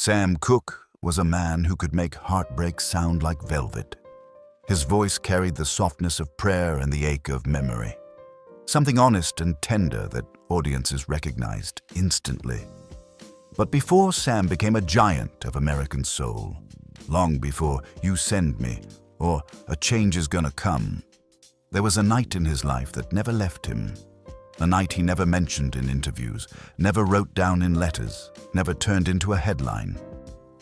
Sam Cooke was a man who could make heartbreak sound like velvet. His voice carried the softness of prayer and the ache of memory. Something honest and tender that audiences recognized instantly. But before Sam became a giant of American soul, long before You Send Me or A Change Is Gonna Come, there was a night in his life that never left him. A night he never mentioned in interviews, never wrote down in letters, never turned into a headline.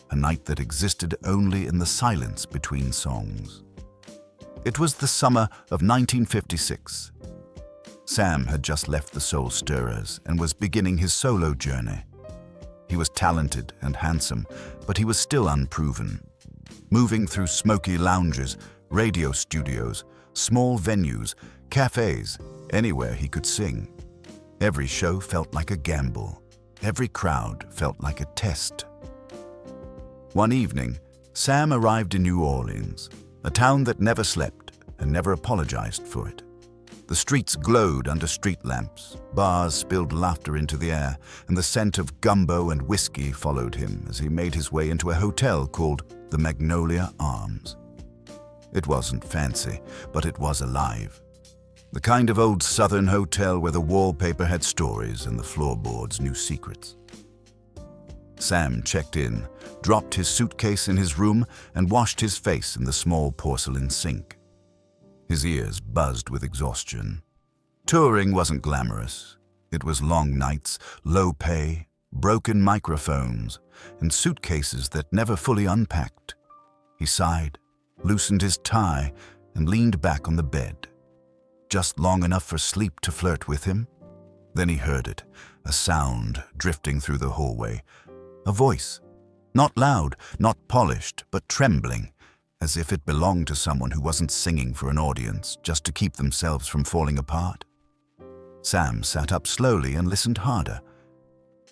A night that existed only in the silence between songs. It was the summer of 1956. Sam had just left the Soul Stirrers and was beginning his solo journey. He was talented and handsome, but he was still unproven. Moving through smoky lounges, radio studios, small venues, cafes, anywhere he could sing. Every show felt like a gamble. Every crowd felt like a test. One evening, Sam arrived in New Orleans, a town that never slept and never apologized for it. The streets glowed under street lamps, bars spilled laughter into the air, and the scent of gumbo and whiskey followed him as he made his way into a hotel called the Magnolia Arms. It wasn't fancy, but it was alive. The kind of old Southern hotel where the wallpaper had stories and the floorboards knew secrets. Sam checked in, dropped his suitcase in his room, and washed his face in the small porcelain sink. His ears buzzed with exhaustion. Touring wasn't glamorous. It was long nights, low pay, broken microphones, and suitcases that never fully unpacked. He sighed, loosened his tie, and leaned back on the bed. Just long enough for sleep to flirt with him. Then he heard it, a sound drifting through the hallway. A voice, not loud, not polished, but trembling, as if it belonged to someone who wasn't singing for an audience just to keep themselves from falling apart. Sam sat up slowly and listened harder.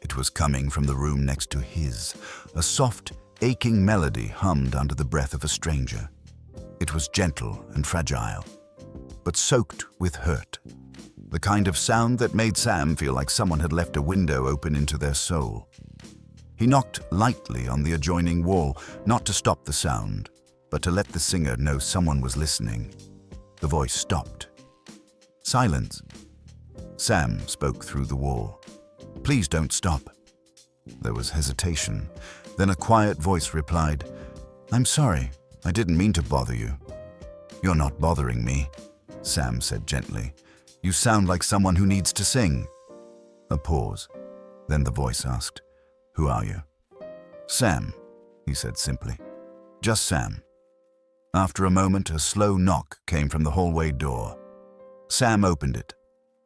It was coming from the room next to his. A soft, aching melody hummed under the breath of a stranger. It was gentle and fragile, but soaked with hurt. The kind of sound that made Sam feel like someone had left a window open into their soul. He knocked lightly on the adjoining wall, not to stop the sound, but to let the singer know someone was listening. The voice stopped. Silence. Sam spoke through the wall. "Please don't stop." There was hesitation. Then a quiet voice replied, "I'm sorry, I didn't mean to bother you." "You're not bothering me," Sam said gently. "You sound like someone who needs to sing." A pause. Then the voice asked, "Who are you?" "Sam," he said simply. "Just Sam." After a moment, a slow knock came from the hallway door. Sam opened it.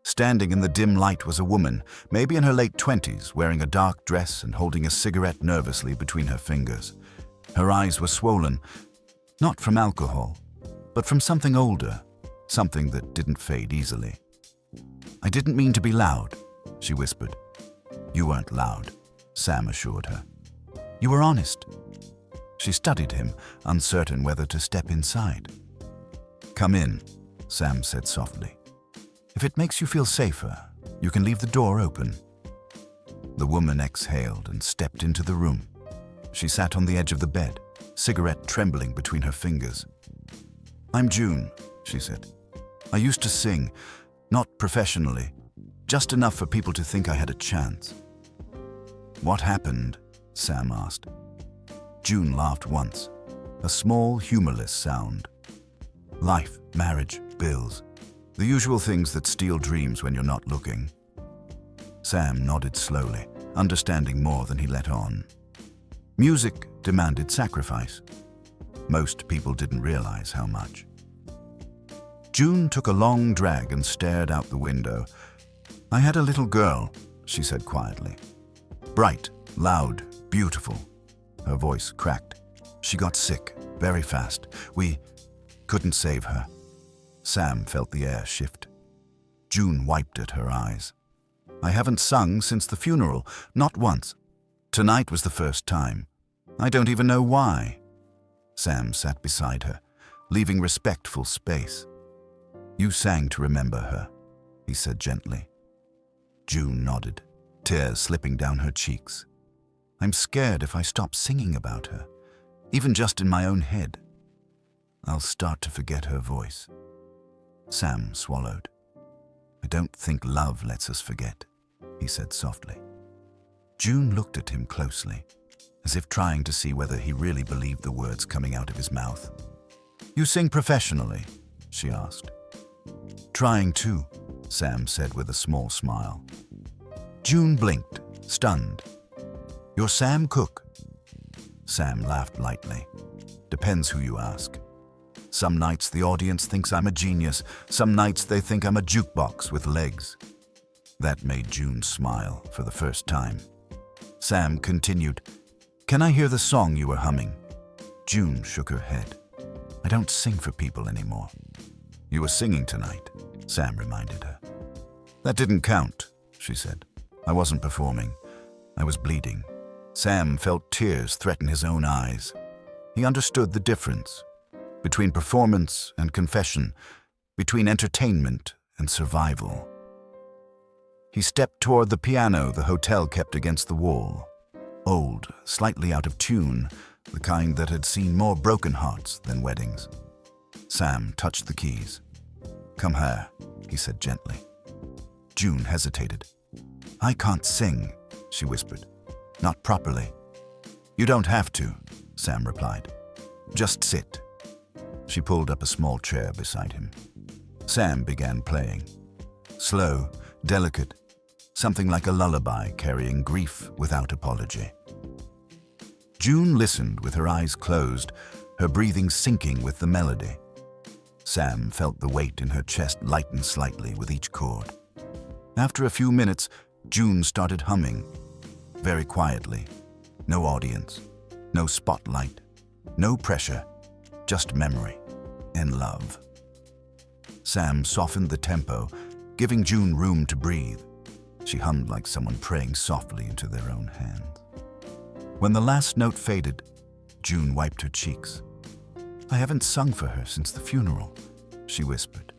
Standing in the dim light was a woman, maybe in her late 20s, wearing a dark dress and holding a cigarette nervously between her fingers. Her eyes were swollen, not from alcohol, but from something older, something that didn't fade easily. "I didn't mean to be loud," she whispered. "You weren't loud," Sam assured her. "You were honest." She studied him, uncertain whether to step inside. "Come in," Sam said softly. "If it makes you feel safer, you can leave the door open." The woman exhaled and stepped into the room. She sat on the edge of the bed, cigarette trembling between her fingers. "I'm June," she said. "I used to sing, not professionally, just enough for people to think I had a chance." "What happened?" Sam asked. June laughed once, a small, humorless sound. "Life, marriage, bills. The usual things that steal dreams when you're not looking." Sam nodded slowly, understanding more than he let on. Music demanded sacrifice. Most people didn't realize how much. June took a long drag and stared out the window. "I had a little girl," she said quietly. "Bright, loud, beautiful." Her voice cracked. "She got sick, very fast. We couldn't save her." Sam felt the air shift. June wiped at her eyes. "I haven't sung since the funeral, not once. Tonight was the first time. I don't even know why." Sam sat beside her, leaving respectful space. "You sang to remember her," he said gently. June nodded, tears slipping down her cheeks. I'm scared if I stop singing about her, even just in my own head, I'll start to forget her voice. Sam swallowed. I don't think love lets us forget, he said softly. June looked at him closely, as if trying to see whether he really believed the words coming out of his mouth. You sing professionally? She asked. Trying to, Sam said with a small smile. June blinked, stunned. You're Sam Cooke? Sam laughed lightly. Depends who you ask. Some nights the audience thinks I'm a genius. Some nights they think I'm a jukebox with legs. That made June smile for the first time. Sam continued, Can I hear the song you were humming? June shook her head. I don't sing for people anymore. You were singing tonight, Sam reminded her. That didn't count, she said. I wasn't performing. I was bleeding. Sam felt tears threaten his own eyes. He understood the difference between performance and confession, between entertainment and survival. He stepped toward the piano the hotel kept against the wall. Old, slightly out of tune, the kind that had seen more broken hearts than weddings. Sam touched the keys. Come here, he said gently. June hesitated. I can't sing, she whispered. Not properly. You don't have to, Sam replied. Just sit. She pulled up a small chair beside him. Sam began playing. Slow, delicate, something like a lullaby carrying grief without apology. June listened with her eyes closed, her breathing syncing with the melody. Sam felt the weight in her chest lighten slightly with each chord. After a few minutes, June started humming, very quietly. No audience, no spotlight, no pressure, just memory and love. Sam softened the tempo, giving June room to breathe. She hummed like someone praying softly into their own hands. When the last note faded, June wiped her cheeks. I haven't sung for her since the funeral, she whispered.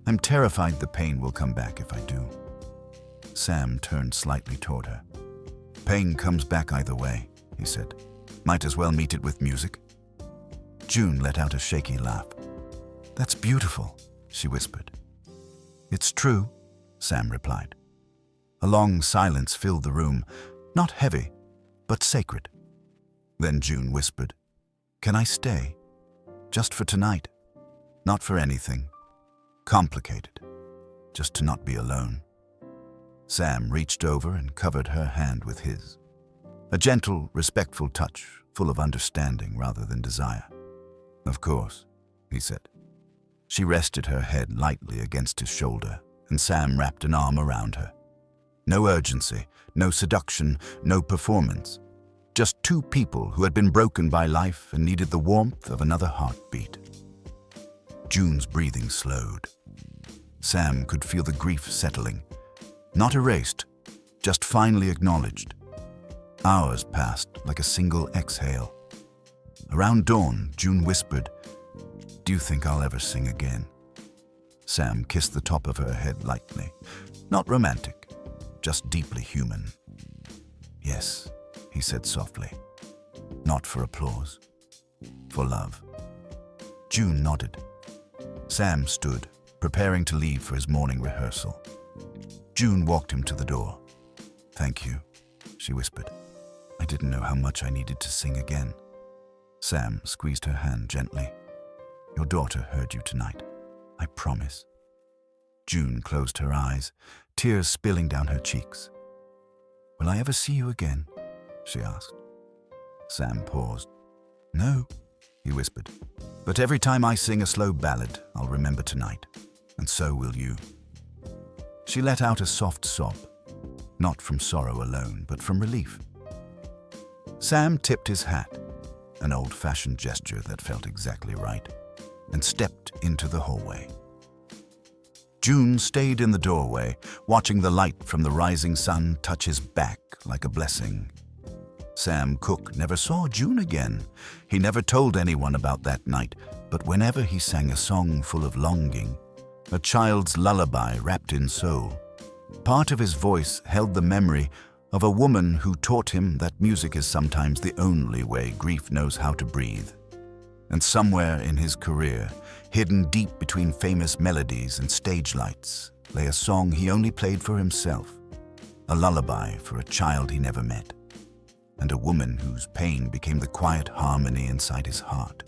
I'm terrified the pain will come back if I do. Sam turned slightly toward her. Pain comes back either way, he said. Might as well meet it with music. June let out a shaky laugh. That's beautiful, she whispered. It's true, Sam replied. A long silence filled the room, not heavy, but sacred. Then June whispered, Can I stay? Just for tonight. Not for anything complicated. Just to not be alone. Sam reached over and covered her hand with his. A gentle, respectful touch, full of understanding rather than desire. Of course, he said. She rested her head lightly against his shoulder, and Sam wrapped an arm around her. No urgency, no seduction, no performance. Just two people who had been broken by life and needed the warmth of another heartbeat. June's breathing slowed. Sam could feel the grief settling. Not erased, just finally acknowledged. Hours passed like a single exhale. Around dawn, June whispered, Do you think I'll ever sing again? Sam kissed the top of her head lightly. Not romantic, just deeply human. Yes, he said softly. Not for applause, for love. June nodded. Sam stood, preparing to leave for his morning rehearsal. June walked him to the door. Thank you, she whispered. I didn't know how much I needed to sing again. Sam squeezed her hand gently. Your daughter heard you tonight. I promise. June closed her eyes, tears spilling down her cheeks. Will I ever see you again? She asked. Sam paused. No, he whispered. But every time I sing a slow ballad, I'll remember tonight. And so will you. She let out a soft sob, not from sorrow alone, but from relief. Sam tipped his hat, an old-fashioned gesture that felt exactly right, and stepped into the hallway. June stayed in the doorway, watching the light from the rising sun touch his back like a blessing. Sam Cooke never saw June again. He never told anyone about that night, but whenever he sang a song full of longing, a child's lullaby wrapped in soul, part of his voice held the memory of a woman who taught him that music is sometimes the only way grief knows how to breathe. And somewhere in his career, hidden deep between famous melodies and stage lights, lay a song he only played for himself, a lullaby for a child he never met, and a woman whose pain became the quiet harmony inside his heart.